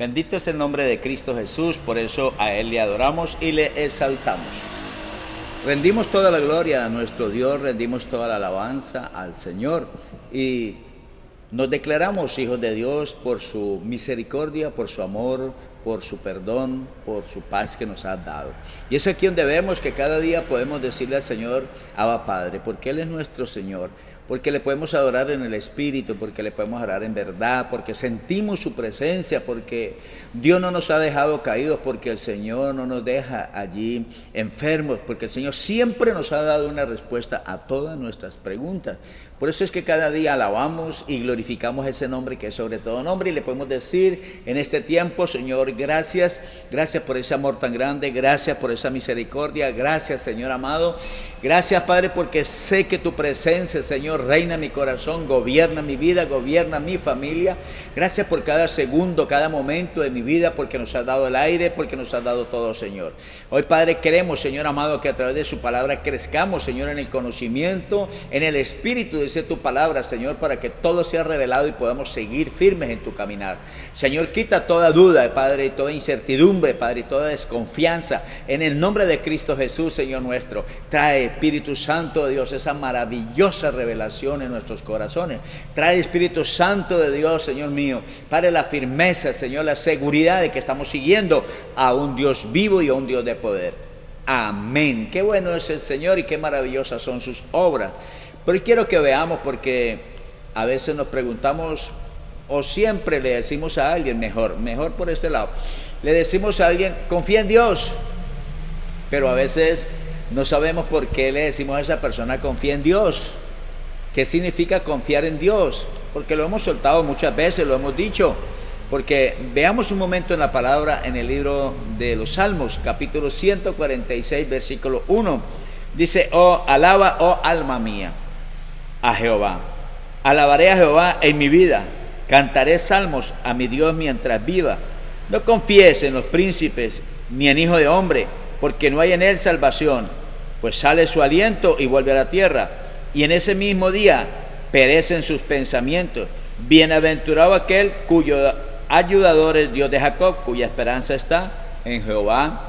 Bendito es el nombre de Cristo Jesús, por eso a Él le adoramos y le exaltamos. Rendimos toda la gloria a nuestro Dios, rendimos toda la alabanza al Señor y nos declaramos hijos de Dios por su misericordia, por su amor, por su perdón, por su paz que nos ha dado. Y es aquí donde vemos que cada día podemos decirle al Señor, Abba Padre, porque Él es nuestro Señor, porque le podemos adorar en el Espíritu, porque le podemos adorar en verdad, porque sentimos su presencia, porque Dios no nos ha dejado caídos, porque el Señor no nos deja allí enfermos, porque el Señor siempre nos ha dado una respuesta a todas nuestras preguntas. Por eso es que cada día alabamos y glorificamos ese nombre que es sobre todo nombre y le podemos decir en este tiempo, Señor, gracias por ese amor tan grande, gracias por esa misericordia, gracias, Señor amado, gracias, Padre, porque sé que tu presencia, Señor, reina en mi corazón, gobierna mi vida, gobierna mi familia. Gracias por cada segundo, cada momento de mi vida, porque nos has dado el aire, porque nos has dado todo, Señor. Hoy, Padre, queremos, Señor amado, que a través de su palabra crezcamos, Señor, en el conocimiento, en el espíritu, dice tu palabra, Señor, para que todo sea revelado y podamos seguir firmes en tu caminar. Señor, quita toda duda, Padre, y toda incertidumbre, Padre, y toda desconfianza. En el nombre de Cristo Jesús, Señor nuestro, trae, Espíritu Santo de Dios, esa maravillosa revelación en nuestros corazones. Trae, Espíritu Santo de Dios, Señor mío, Padre, la firmeza, Señor, la seguridad de que estamos siguiendo a un Dios vivo y a un Dios de poder. Amén. Qué bueno es el Señor y qué maravillosas son sus obras. Pero quiero que veamos, porque a veces nos preguntamos, o siempre le decimos a alguien, mejor por este lado, le decimos a alguien, confía en Dios, pero a veces no sabemos por qué le decimos a esa persona, confía en Dios. ¿Qué significa confiar en Dios? Porque lo hemos soltado muchas veces, lo hemos dicho. Porque veamos un momento en la palabra en el libro de los Salmos, capítulo 146, versículo 1. Dice, alaba, oh alma mía, a Jehová. Alabaré a Jehová en mi vida. Cantaré salmos a mi Dios mientras viva. No confíes en los príncipes, ni en hijo de hombre, porque no hay en él salvación. Pues sale su aliento y vuelve a la tierra. Y en ese mismo día perecen sus pensamientos. Bienaventurado aquel cuyo ayudador es Dios de Jacob, cuya esperanza está en Jehová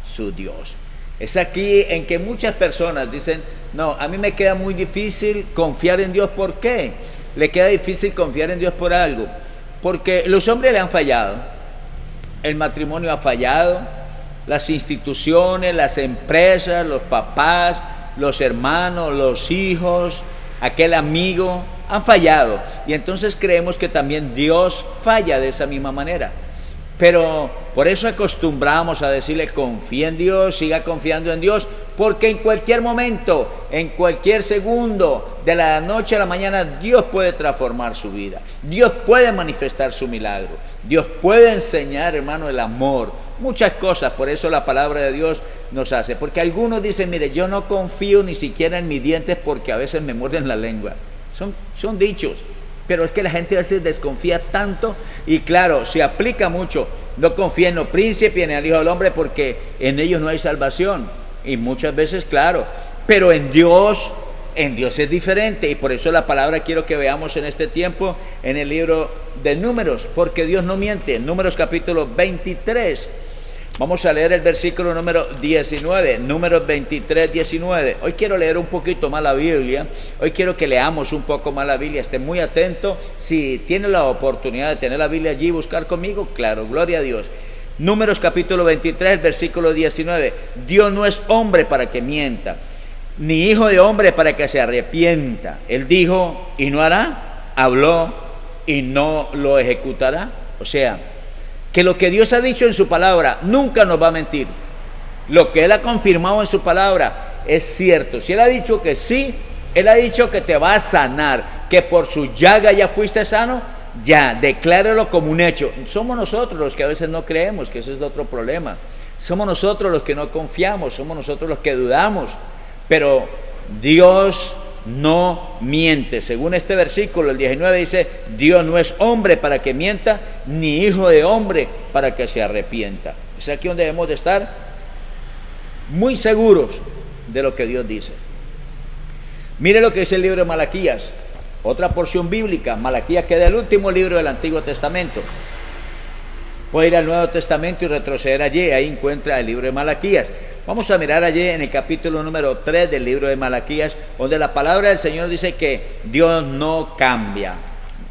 su Dios. Es aquí en que muchas personas dicen, no, a mí me queda muy difícil confiar en Dios. ¿Por qué? Le queda difícil confiar en Dios por algo. Porque los hombres le han fallado, el matrimonio ha fallado, las instituciones, las empresas, los papás, los hermanos, los hijos, aquel amigo, han fallado. Y entonces creemos que también Dios falla de esa misma manera. Pero por eso acostumbramos a decirle, confía en Dios, siga confiando en Dios, porque en cualquier momento, en cualquier segundo, de la noche a la mañana, Dios puede transformar su vida. Dios puede manifestar su milagro. Dios puede enseñar, hermano, el amor. Muchas cosas, por eso la palabra de Dios nos hace. Porque algunos dicen, mire, yo no confío ni siquiera en mis dientes porque a veces me muerden la lengua. Son dichos. Pero es que la gente a veces desconfía tanto y claro, se aplica mucho. No confía en los príncipes ni en el Hijo del Hombre porque en ellos no hay salvación. Y muchas veces, claro, pero en Dios es diferente. Y por eso la palabra quiero que veamos en este tiempo en el libro de Números, porque Dios no miente. Números capítulo 23. Vamos a leer el versículo número 19, Números 23, 19. Hoy quiero leer un poquito más la Biblia. Hoy quiero que leamos un poco más la Biblia. Esté muy atento. Si tiene la oportunidad de tener la Biblia allí y buscar conmigo, claro, gloria a Dios. Números capítulo 23, versículo 19. Dios no es hombre para que mienta, ni hijo de hombre para que se arrepienta. Él dijo y no hará, habló y no lo ejecutará. O sea, que lo que Dios ha dicho en su palabra nunca nos va a mentir. Lo que Él ha confirmado en su palabra es cierto. Si Él ha dicho que sí, Él ha dicho que te va a sanar, que por su llaga ya fuiste sano, ya, decláralo como un hecho. Somos nosotros los que a veces no creemos, que ese es otro problema. Somos nosotros los que no confiamos, somos nosotros los que dudamos. Pero Dios no miente. Según este versículo, el 19 dice, Dios no es hombre para que mienta, ni hijo de hombre para que se arrepienta. Es aquí donde debemos de estar muy seguros de lo que Dios dice. Mire lo que dice el libro de Malaquías, otra porción bíblica. Malaquías queda el último libro del Antiguo Testamento. Puede ir al Nuevo Testamento y retroceder allí, ahí encuentra el libro de Malaquías. Vamos a mirar allí en el capítulo número 3 del libro de Malaquías, donde la palabra del Señor dice que Dios no cambia.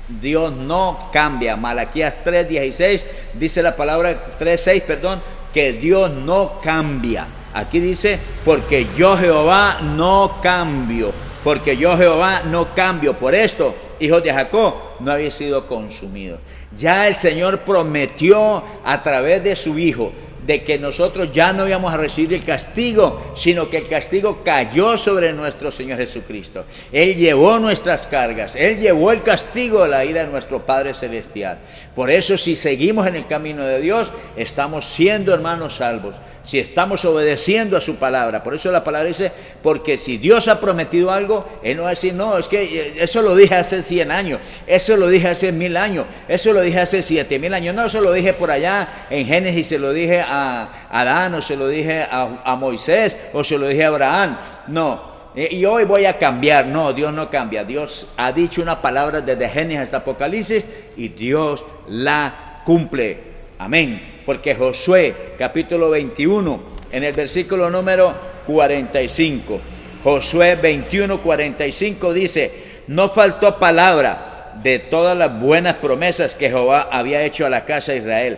Dios no cambia. Malaquías 3:16 dice la palabra, 3:6, perdón, que Dios no cambia. Aquí dice, porque yo Jehová no cambio, porque yo Jehová no cambio. Por esto, hijos de Jacob, no habéis sido consumidos. Ya el Señor prometió a través de su Hijo de que nosotros ya no íbamos a recibir el castigo, sino que el castigo cayó sobre nuestro Señor Jesucristo. Él llevó nuestras cargas, Él llevó el castigo de la ira de nuestro Padre Celestial. Por eso, si seguimos en el camino de Dios, estamos siendo, hermanos, salvos. Si estamos obedeciendo a su palabra. Por eso la palabra dice, porque si Dios ha prometido algo, Él no va a decir, no, es que eso lo dije hace 100 años, eso lo dije hace 1000 años, eso lo dije hace 7000 años, no, eso lo dije por allá en Génesis, se lo dije a Adán, o se lo dije a Moisés, o se lo dije a Abraham. No, y hoy voy a cambiar. No, Dios no cambia. Dios ha dicho una palabra desde Génesis hasta Apocalipsis y Dios la cumple. Amén. Porque Josué, capítulo 21, en el versículo número 45, Josué 21, 45 dice, no faltó palabra de todas las buenas promesas que Jehová había hecho a la casa de Israel.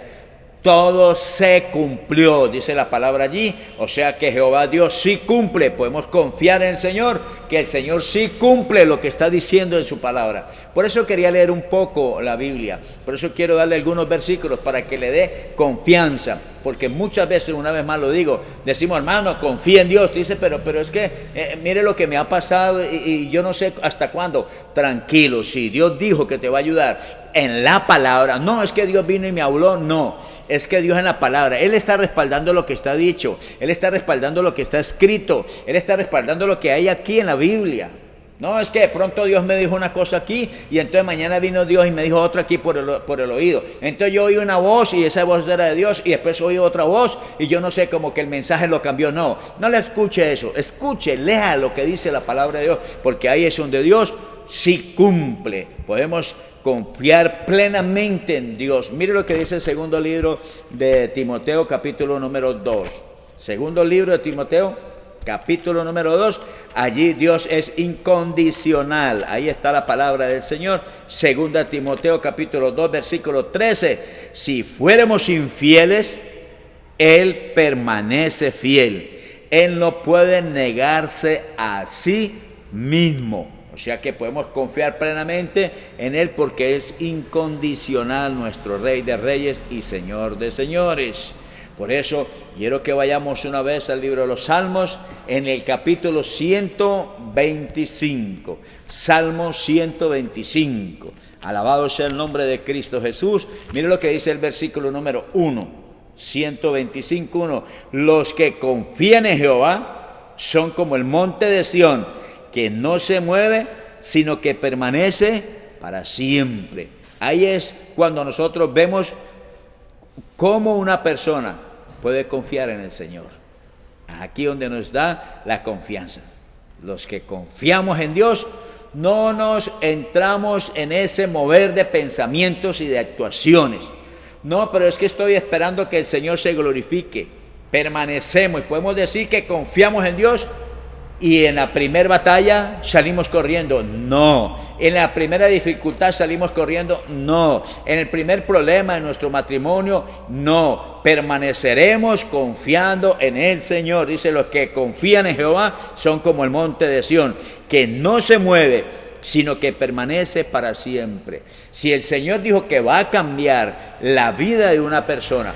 Todo se cumplió, dice la palabra allí. O sea que Jehová Dios sí cumple. Podemos confiar en el Señor, que el Señor sí cumple lo que está diciendo en su palabra. Por eso quería leer un poco la Biblia. Por eso quiero darle algunos versículos para que le dé confianza. Porque muchas veces, una vez más lo digo, decimos, hermano, confía en Dios. Dice, pero es que mire lo que me ha pasado y yo no sé hasta cuándo. Tranquilo, si Dios dijo que te va a ayudar en la palabra. No, es que Dios vino y me habló. No, es que Dios en la palabra. Él está respaldando lo que está dicho. Él está respaldando lo que está escrito. Él está respaldando lo que hay aquí en la Biblia. No, es que de pronto Dios me dijo una cosa aquí y entonces mañana vino Dios y me dijo otra aquí por el oído. Entonces yo oí una voz y esa voz era de Dios y después oí otra voz y yo no sé, como que el mensaje lo cambió. No, no le escuche eso. Escuche, lea lo que dice la palabra de Dios, porque ahí es donde Dios sí cumple. Podemos confiar plenamente en Dios. Mire lo que dice el segundo libro de Timoteo, capítulo número 2. Segundo libro de Timoteo, capítulo número 2. Allí Dios es incondicional. Ahí está la palabra del Señor. Segunda Timoteo, capítulo 2, versículo 13. Si fuéramos infieles, Él permanece fiel. Él no puede negarse a sí mismo. O sea que podemos confiar plenamente en Él porque es incondicional, nuestro Rey de Reyes y Señor de Señores. Por eso quiero que vayamos una vez al libro de los Salmos, en el capítulo 125. Salmo 125. Alabado sea el nombre de Cristo Jesús. Mire lo que dice el versículo número 1. 125:1. Los que confían en Jehová son como el monte de Sión, que no se mueve, sino que permanece para siempre. Ahí es cuando nosotros vemos cómo una persona puede confiar en el Señor. Aquí donde nos da la confianza. Los que confiamos en Dios, no nos entramos en ese mover de pensamientos y de actuaciones. No, pero es que estoy esperando que el Señor se glorifique. Permanecemos y podemos decir que confiamos en Dios y en la primera batalla salimos corriendo. No. En la primera dificultad salimos corriendo. No. En el primer problema de nuestro matrimonio. No. Permaneceremos confiando en el Señor. Dice, los que confían en Jehová son como el monte de Sión, que no se mueve, sino que permanece para siempre. Si el Señor dijo que va a cambiar la vida de una persona,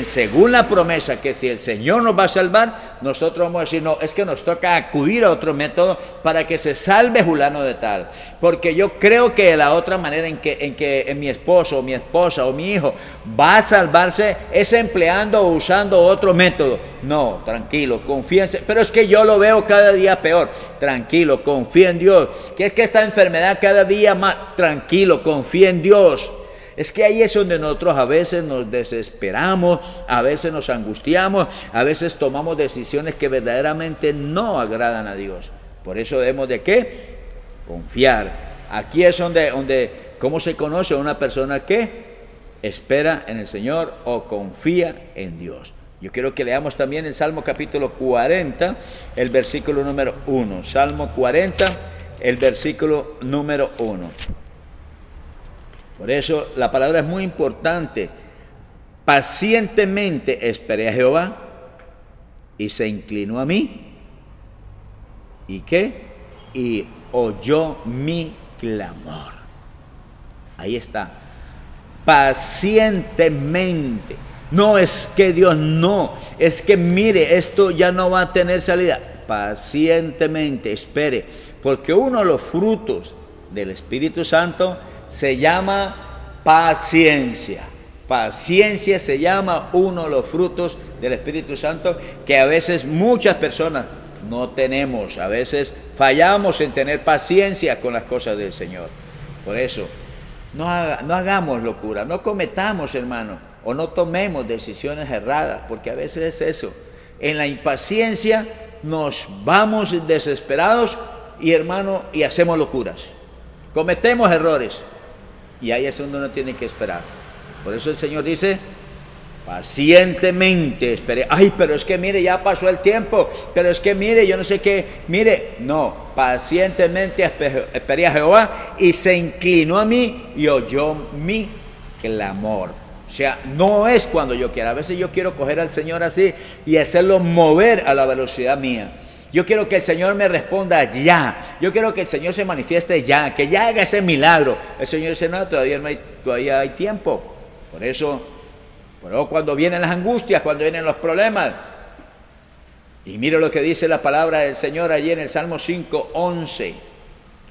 según la promesa que si el Señor nos va a salvar, nosotros vamos a decir, no, es que nos toca acudir a otro método para que se salve fulano de tal, porque yo creo que la otra manera en que mi esposo o mi esposa o mi hijo va a salvarse es empleando o usando otro método. No, tranquilo, confíense, pero es que yo lo veo cada día peor. Tranquilo, confía en Dios. Que es que esta enfermedad cada día más. Tranquilo, confía en Dios. Es que ahí es donde nosotros a veces nos desesperamos, a veces nos angustiamos, a veces tomamos decisiones que verdaderamente no agradan a Dios. Por eso debemos de ¿qué? Confiar. Aquí es donde ¿cómo se conoce a una persona que espera en el Señor o confía en Dios. Yo quiero que leamos también el Salmo capítulo 40, el versículo número 1. Salmo 40, el versículo número 1. Por eso la palabra es muy importante. Pacientemente esperé a Jehová y se inclinó a mí. ¿Y qué? Y oyó mi clamor. Ahí está. Pacientemente. No es que Dios no, es que mire, esto ya no va a tener salida. Pacientemente espere, porque uno de los frutos del Espíritu Santo se llama paciencia. Paciencia se llama uno de los frutos del Espíritu Santo que a veces muchas personas no tenemos. A veces fallamos en tener paciencia con las cosas del Señor. Por eso, no hagamos locura, no cometamos, hermano, o no tomemos decisiones erradas, porque a veces es eso. En la impaciencia nos vamos desesperados y, hermano, y hacemos locuras. Cometemos errores y ahí es donde uno tiene que esperar. Por eso el Señor dice, pacientemente esperé. Ay, pero es que mire, ya pasó el tiempo, pero es que mire, yo no sé qué. Mire, no, pacientemente esperé a Jehová y se inclinó a mí y oyó mi clamor. O sea, no es cuando yo quiera. A veces yo quiero coger al Señor así y hacerlo mover a la velocidad mía. Yo quiero que el Señor me responda ya. Yo quiero que el Señor se manifieste ya, que ya haga ese milagro. El Señor dice, no, todavía hay tiempo. Por eso, pero cuando vienen las angustias, cuando vienen los problemas. Y mire lo que dice la palabra del Señor allí en el Salmo 5:11.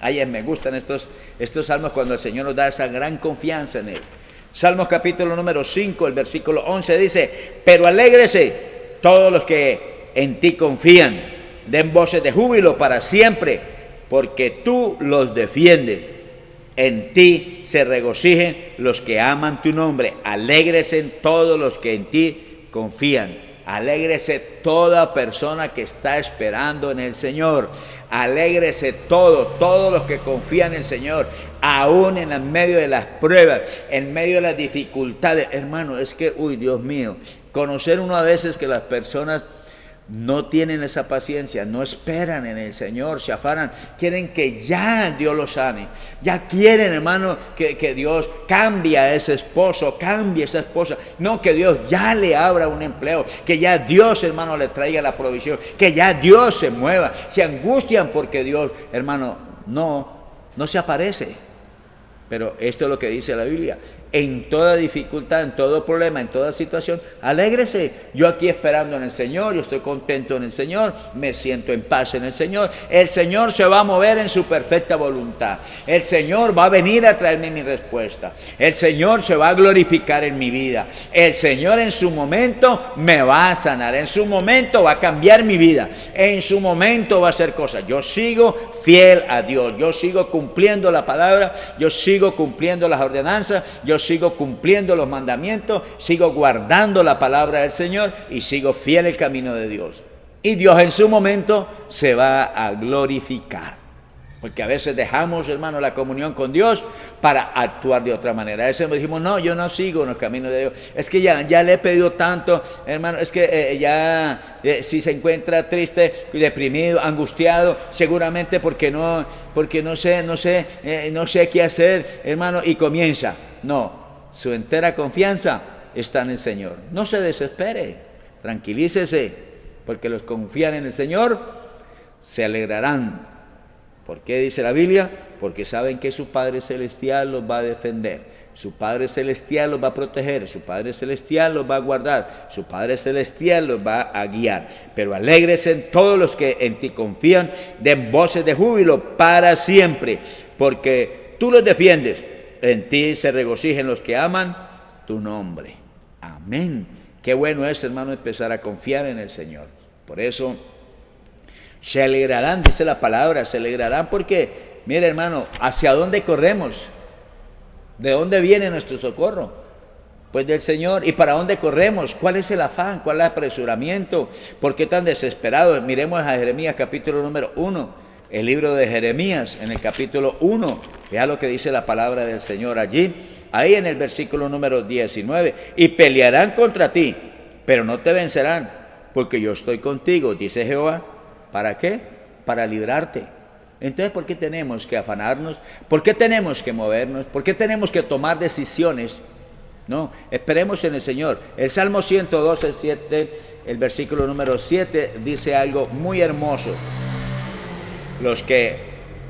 Ay, me gustan estos salmos cuando el Señor nos da esa gran confianza en Él. Salmos capítulo número 5, el versículo 11 dice, pero alégrese todos los que en ti confían, den voces de júbilo para siempre, porque tú los defiendes. En ti se regocijen los que aman tu nombre. Alégrese todos los que en ti confían. Alégrese toda persona que está esperando en el Señor. Alégrese todos los que confían en el Señor, aún en el medio de las pruebas, en medio de las dificultades. Hermano, es que, Dios mío, conocer uno a veces que las personas no tienen esa paciencia, no esperan en el Señor, se afanan, quieren que ya Dios los sane, ya quieren, hermano, que Dios cambie a ese esposo, cambie a esa esposa, no, que Dios ya le abra un empleo, que ya Dios, hermano, le traiga la provisión, que ya Dios se mueva, se angustian porque Dios, hermano, no se aparece. Pero esto es lo que dice la Biblia. En toda dificultad, en todo problema, en toda situación, alégrese. Yo aquí esperando en el Señor, yo estoy contento en el Señor, me siento en paz en el Señor. El Señor se va a mover en su perfecta voluntad. El Señor va a venir a traerme mi respuesta. El Señor se va a glorificar en mi vida. El Señor en su momento me va a sanar. En su momento va a cambiar mi vida. En su momento va a hacer cosas. Yo sigo fiel a Dios. Yo sigo cumpliendo la palabra. Yo sigo cumpliendo las ordenanzas, yo sigo cumpliendo los mandamientos, sigo guardando la palabra del Señor y sigo fiel al camino de Dios. Y Dios en su momento se va a glorificar. Porque a veces dejamos, hermano, la comunión con Dios para actuar de otra manera. A veces decimos, no, yo no sigo en los caminos de Dios. Es que ya le he pedido tanto, hermano, es que si se encuentra triste, deprimido, angustiado, seguramente porque no sé qué hacer, hermano, y comienza. No, su entera confianza está en el Señor. No se desespere, tranquilícese, porque los que confían en el Señor se alegrarán. ¿Por qué dice la Biblia? Porque saben que su Padre Celestial los va a defender, su Padre Celestial los va a proteger, su Padre Celestial los va a guardar, su Padre Celestial los va a guiar. Pero alégrese todos los que en ti confían, den voces de júbilo para siempre, porque tú los defiendes, en ti se regocijen los que aman tu nombre. Amén. Qué bueno es, hermano, empezar a confiar en el Señor. Por eso se alegrarán, dice la palabra, se alegrarán porque, mire, hermano, ¿hacia dónde corremos? ¿De dónde viene nuestro socorro? Pues del Señor. ¿Y para dónde corremos? ¿Cuál es el afán? ¿Cuál es el apresuramiento? ¿Por qué tan desesperados? Miremos a Jeremías capítulo número 1, el libro de Jeremías en el capítulo 1. Vea lo que dice la palabra del Señor allí. ahí en el versículo número 19, y pelearán contra ti, pero no te vencerán, porque yo estoy contigo, dice Jehová. ¿Para qué? Para librarte. Entonces, ¿por qué tenemos que afanarnos? ¿Por qué tenemos que movernos? ¿Por qué tenemos que tomar decisiones? No, esperemos en el Señor. El Salmo 112, 7, el versículo número 7, dice algo muy hermoso. Los que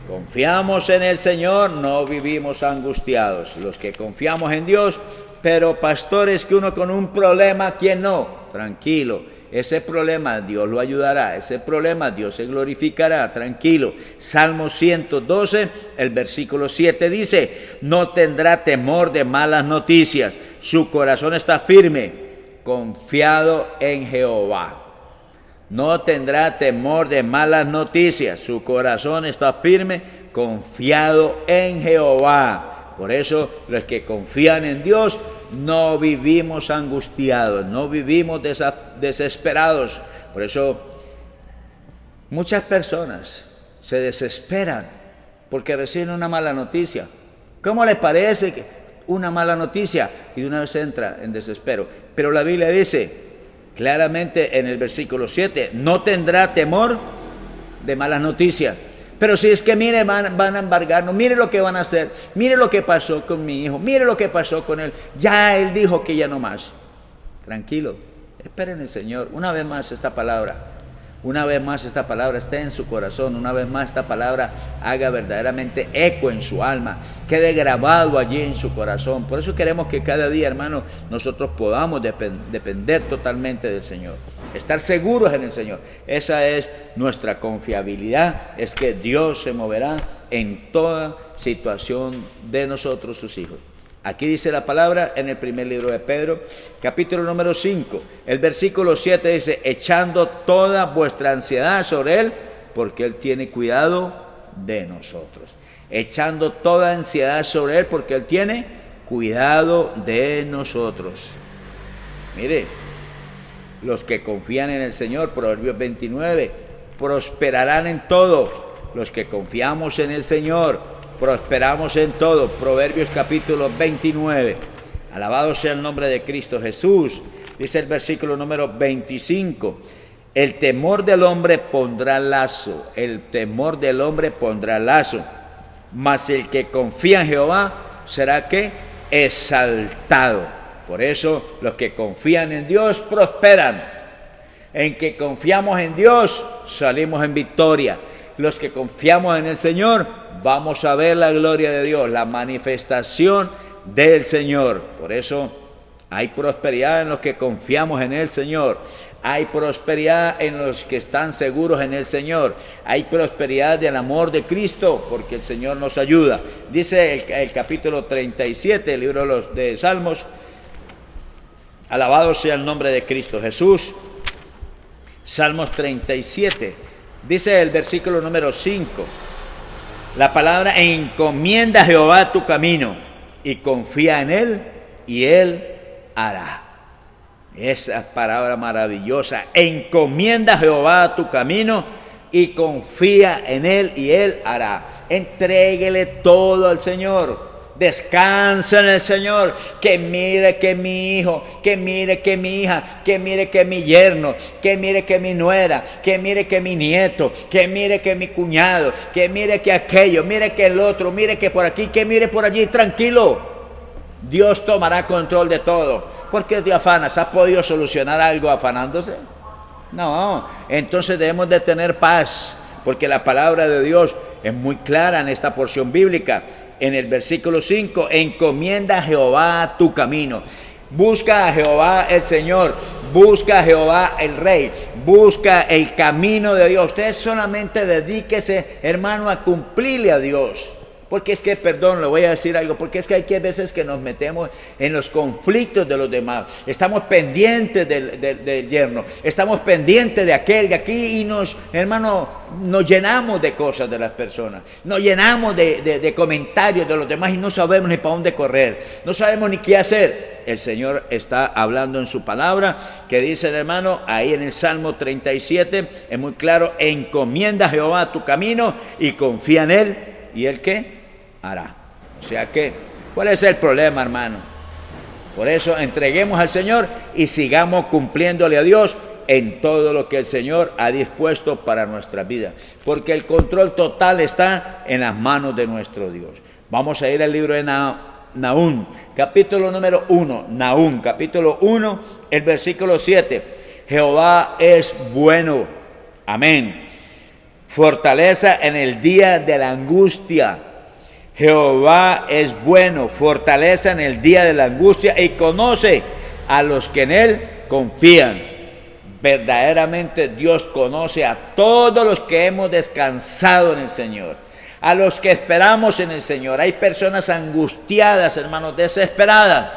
confiamos en el Señor no vivimos angustiados. Los que confiamos en Dios, pero pastores, que uno con un problema, ¿quién no? Tranquilo. Ese problema Dios lo ayudará, ese problema Dios se glorificará, tranquilo. Salmo 112, el versículo 7 dice, no tendrá temor de malas noticias, su corazón está firme, confiado en Jehová. No tendrá temor de malas noticias, su corazón está firme, confiado en Jehová. Por eso los que confían en Dios no vivimos angustiados, no vivimos desesperados. Por eso muchas personas se desesperan porque reciben una mala noticia. ¿Cómo les parece una mala noticia? Y de una vez entra en desespero. Pero la Biblia dice claramente en el versículo 7, no tendrá temor de malas noticias. Pero si es que mire, van a embargarnos, mire lo que van a hacer, mire lo que pasó con mi hijo, mire lo que pasó con él, ya él dijo que ya no más. Tranquilo, esperen el Señor. Una vez más esta palabra esté en su corazón, una vez más esta palabra haga verdaderamente eco en su alma, quede grabado allí en su corazón. Por eso queremos que cada día, hermano, nosotros podamos depender totalmente del Señor, estar seguros en el Señor. Esa es nuestra confiabilidad, es que Dios se moverá en toda situación de nosotros, sus hijos. Aquí dice la palabra en el primer libro de Pedro, capítulo número 5, el versículo 7 dice, echando toda vuestra ansiedad sobre Él, porque Él tiene cuidado de nosotros. Echando toda ansiedad sobre Él, porque Él tiene cuidado de nosotros. Mire, los que confían en el Señor, Proverbios 29, prosperarán en todo. Los que confiamos en el Señor, prosperamos en todo. Proverbios capítulo 29. Alabado sea el nombre de Cristo Jesús. Dice el versículo número 25. El temor del hombre pondrá lazo. El temor del hombre pondrá lazo. Mas el que confía en Jehová será ¿qué? Exaltado. Por eso los que confían en Dios prosperan. En que confiamos en Dios salimos en victoria. Los que confiamos en el Señor vamos a ver la gloria de Dios, la manifestación del Señor. Por eso hay prosperidad en los que confiamos en el Señor. Hay prosperidad en los que están seguros en el Señor. Hay prosperidad del amor de Cristo porque el Señor nos ayuda. Dice el capítulo 37, el libro de Salmos. Alabado sea el nombre de Cristo Jesús. Salmos 37. Dice el versículo número 5, la palabra, encomienda a Jehová tu camino y confía en Él y Él hará. Esa palabra maravillosa, encomienda a Jehová tu camino y confía en Él y Él hará. Entréguele todo al Señor. Descansa en el Señor, que mire que mi hijo, que mire que mi hija, que mire que mi yerno, que mire que mi nuera, que mire que mi nieto, que mire que mi cuñado, que mire que aquello, mire que el otro, mire que por aquí, que mire por allí. Tranquilo, Dios tomará control de todo. ¿Por qué te afanas? ¿Has podido solucionar algo afanándose? No, entonces debemos de tener paz, porque la palabra de Dios es muy clara en esta porción bíblica. En el versículo 5, encomienda a Jehová tu camino. Busca a Jehová el Señor, busca a Jehová el Rey, busca el camino de Dios. Usted solamente dedíquese, hermano, a cumplirle a Dios. Porque es que, perdón, le voy a decir algo, porque es que hay veces que nos metemos en los conflictos de los demás. Estamos pendientes del yerno, estamos pendientes de aquel, de aquí, y nos llenamos de cosas de las personas. Nos llenamos de comentarios de los demás y no sabemos ni para dónde correr, no sabemos ni qué hacer. El Señor está hablando en su palabra, que dice el hermano, ahí en el Salmo 37, es muy claro, encomienda a Jehová tu camino y confía en Él, ¿y Él qué? Hará. O sea que ¿Cuál es el problema, hermano? Por eso entreguemos al Señor y sigamos cumpliéndole a Dios en todo lo que el Señor ha dispuesto para nuestra vida, porque el control total está en las manos de nuestro Dios. Vamos a ir al libro de Nahum, capítulo número 1, Nahum, capítulo 1, el versículo 7. Jehová es bueno, amén. Fortaleza en el día de la angustia. Jehová es bueno, fortaleza en el día de la angustia y conoce a los que en él confían. Verdaderamente Dios conoce a todos los que hemos descansado en el Señor, a los que esperamos en el Señor. Hay personas angustiadas, hermanos, desesperadas,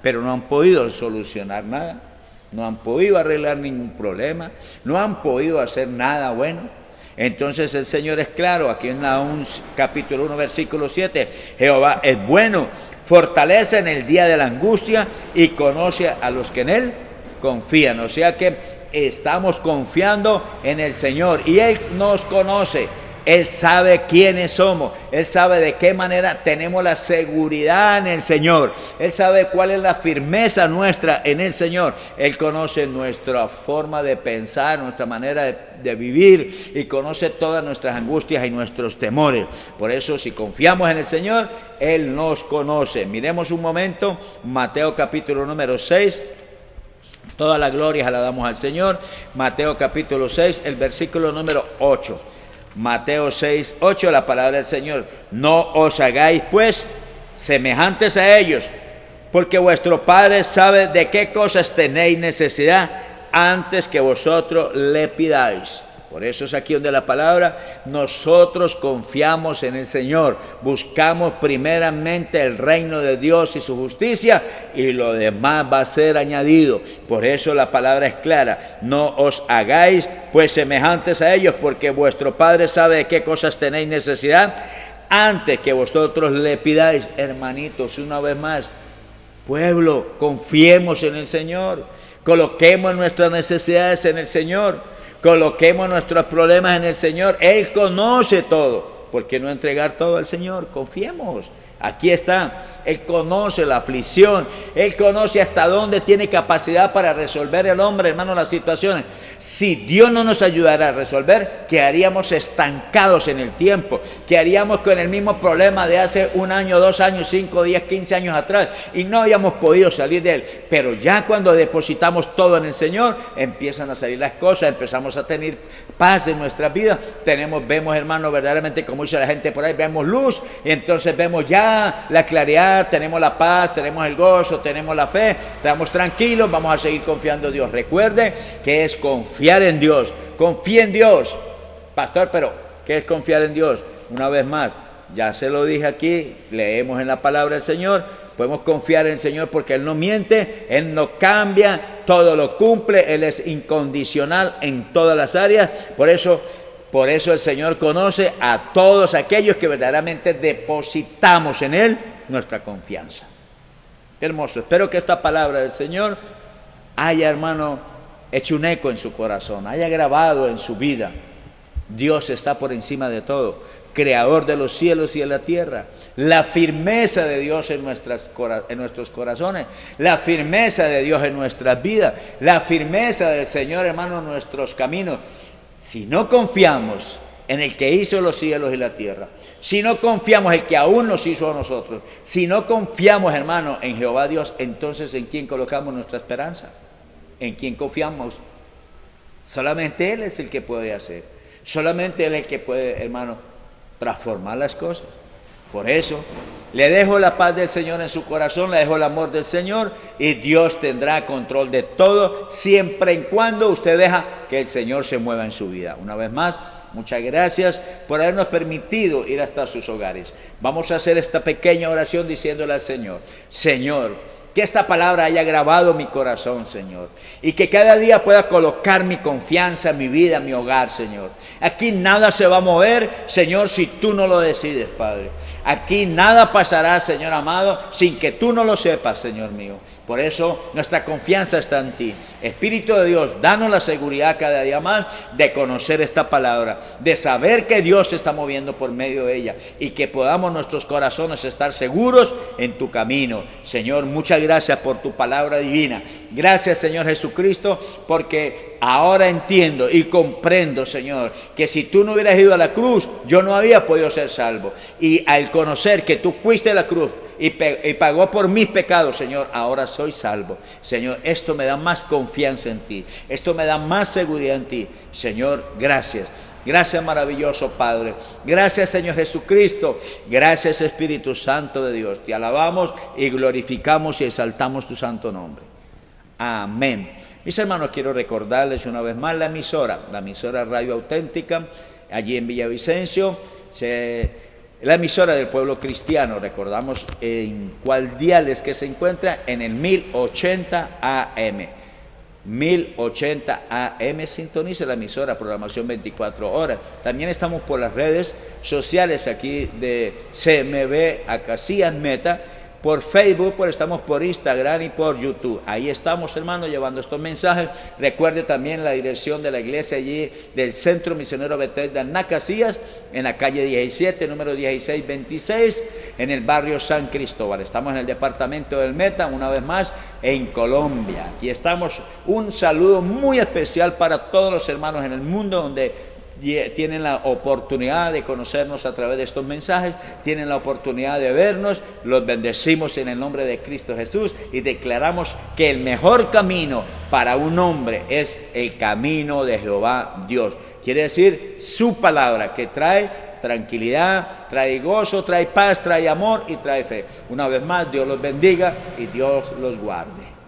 pero no han podido solucionar nada, no han podido arreglar ningún problema, no han podido hacer nada bueno. Entonces el Señor es claro, aquí en Nahum capítulo 1 versículo 7, Jehová es bueno, fortalece en el día de la angustia y conoce a los que en él confían. O sea que estamos confiando en el Señor y Él nos conoce. Él sabe quiénes somos, Él sabe de qué manera tenemos la seguridad en el Señor, Él sabe cuál es la firmeza nuestra en el Señor. Él conoce nuestra forma de pensar, nuestra manera de vivir y conoce todas nuestras angustias y nuestros temores. Por eso, si confiamos en el Señor, Él nos conoce. Miremos un momento Mateo capítulo número 6. Toda la gloria la damos al Señor. Mateo capítulo 6, el versículo número 8. Mateo 6, 8, la palabra del Señor. No os hagáis pues semejantes a ellos, porque vuestro Padre sabe de qué cosas tenéis necesidad antes que vosotros le pidáis. Por eso es aquí donde la palabra, nosotros confiamos en el Señor, buscamos primeramente el reino de Dios y su justicia y lo demás va a ser añadido. Por eso la palabra es clara, no os hagáis pues semejantes a ellos, porque vuestro Padre sabe de qué cosas tenéis necesidad antes que vosotros le pidáis. Hermanitos, una vez más, pueblo, confiemos en el Señor, coloquemos nuestras necesidades en el Señor. Coloquemos nuestros problemas en el Señor. Él conoce todo. ¿Por qué no entregar todo al Señor? Confiemos. Aquí está. Él conoce la aflicción. Él conoce hasta dónde tiene capacidad para resolver el hombre, hermano, las situaciones. Si Dios no nos ayudara a resolver, quedaríamos estancados en el tiempo. Quedaríamos con el mismo problema de hace 1 año, 2 años, 5, 10, 15 años atrás. Y no habíamos podido salir de él. Pero ya cuando depositamos todo en el Señor, empiezan a salir las cosas. Empezamos a tener paz en nuestra vida. Vemos, hermano, verdaderamente, como dice la gente por ahí, vemos luz. Y entonces vemos ya la claridad. Tenemos la paz, tenemos el gozo, tenemos la fe, estamos tranquilos, vamos a seguir confiando en Dios. Recuerde que es confiar en Dios. Confía en Dios. Pastor, pero ¿qué es confiar en Dios? Una vez más, ya se lo dije aquí, leemos en la palabra del Señor, podemos confiar en el Señor porque Él no miente, Él no cambia, todo lo cumple, Él es incondicional en todas las áreas. Por eso el Señor conoce a todos aquellos que verdaderamente depositamos en Él nuestra confianza. Qué hermoso. Espero que esta palabra del Señor haya, hermano, hecho un eco en su corazón, haya grabado en su vida. Dios está por encima de todo, creador de los cielos y de la tierra. La firmeza de Dios en nuestros corazones, la firmeza de Dios en nuestras vidas, la firmeza del Señor, hermano, en nuestros caminos. Si no confiamos en el que hizo los cielos y la tierra, si no confiamos en el que aún nos hizo a nosotros, si no confiamos, hermano, en Jehová Dios, entonces ¿en quién colocamos nuestra esperanza? ¿En quién confiamos? Solamente Él es el que puede hacer, solamente Él es el que puede, hermano, transformar las cosas. Por eso le dejo la paz del Señor en su corazón, le dejo el amor del Señor y Dios tendrá control de todo siempre y cuando usted deja que el Señor se mueva en su vida. Una vez más, muchas gracias por habernos permitido ir hasta sus hogares. Vamos a hacer esta pequeña oración diciéndole al Señor: Señor, que esta palabra haya grabado mi corazón, Señor, y que cada día pueda colocar mi confianza, mi vida, mi hogar, Señor. Aquí nada se va a mover, Señor, si tú no lo decides, Padre. Aquí nada pasará, Señor amado, sin que tú no lo sepas, Señor mío. Por eso nuestra confianza está en ti. Espíritu de Dios, danos la seguridad cada día más de conocer esta palabra, de saber que Dios se está moviendo por medio de ella y que podamos nuestros corazones estar seguros en tu camino. Señor, muchas gracias por tu palabra divina. Gracias, Señor Jesucristo, porque ahora entiendo y comprendo, Señor, que si tú no hubieras ido a la cruz, yo no había podido ser salvo. Y al conocer que tú fuiste a la cruz y pagó por mis pecados, Señor, ahora soy salvo. Señor, esto me da más confianza en ti. Esto me da más seguridad en ti. Señor, gracias. Gracias, maravilloso Padre. Gracias, Señor Jesucristo. Gracias, Espíritu Santo de Dios. Te alabamos y glorificamos y exaltamos tu santo nombre. Amén. Mis hermanos, quiero recordarles una vez más la emisora Radio Auténtica, allí en Villavicencio. La emisora del pueblo cristiano, recordamos en cuál dial es que se encuentra, en el 1080 AM. 1080 AM, sintoniza la emisora, programación 24 horas. También estamos por las redes sociales aquí de CMB Acacias Meta, por Facebook, estamos por Instagram y por YouTube. Ahí estamos, hermanos, llevando estos mensajes. Recuerde también la dirección de la iglesia allí del Centro Misionero Bethesda en Acacias, en la calle 17, número 1626, en el barrio San Cristóbal. Estamos en el departamento del Meta, una vez más, en Colombia. Aquí estamos. Un saludo muy especial para todos los hermanos en el mundo donde tienen la oportunidad de conocernos a través de estos mensajes, tienen la oportunidad de vernos. Los bendecimos en el nombre de Cristo Jesús y declaramos que el mejor camino para un hombre es el camino de Jehová Dios. Quiere decir su palabra, que trae tranquilidad, trae gozo, trae paz, trae amor y trae fe. Una vez más, Dios los bendiga y Dios los guarde.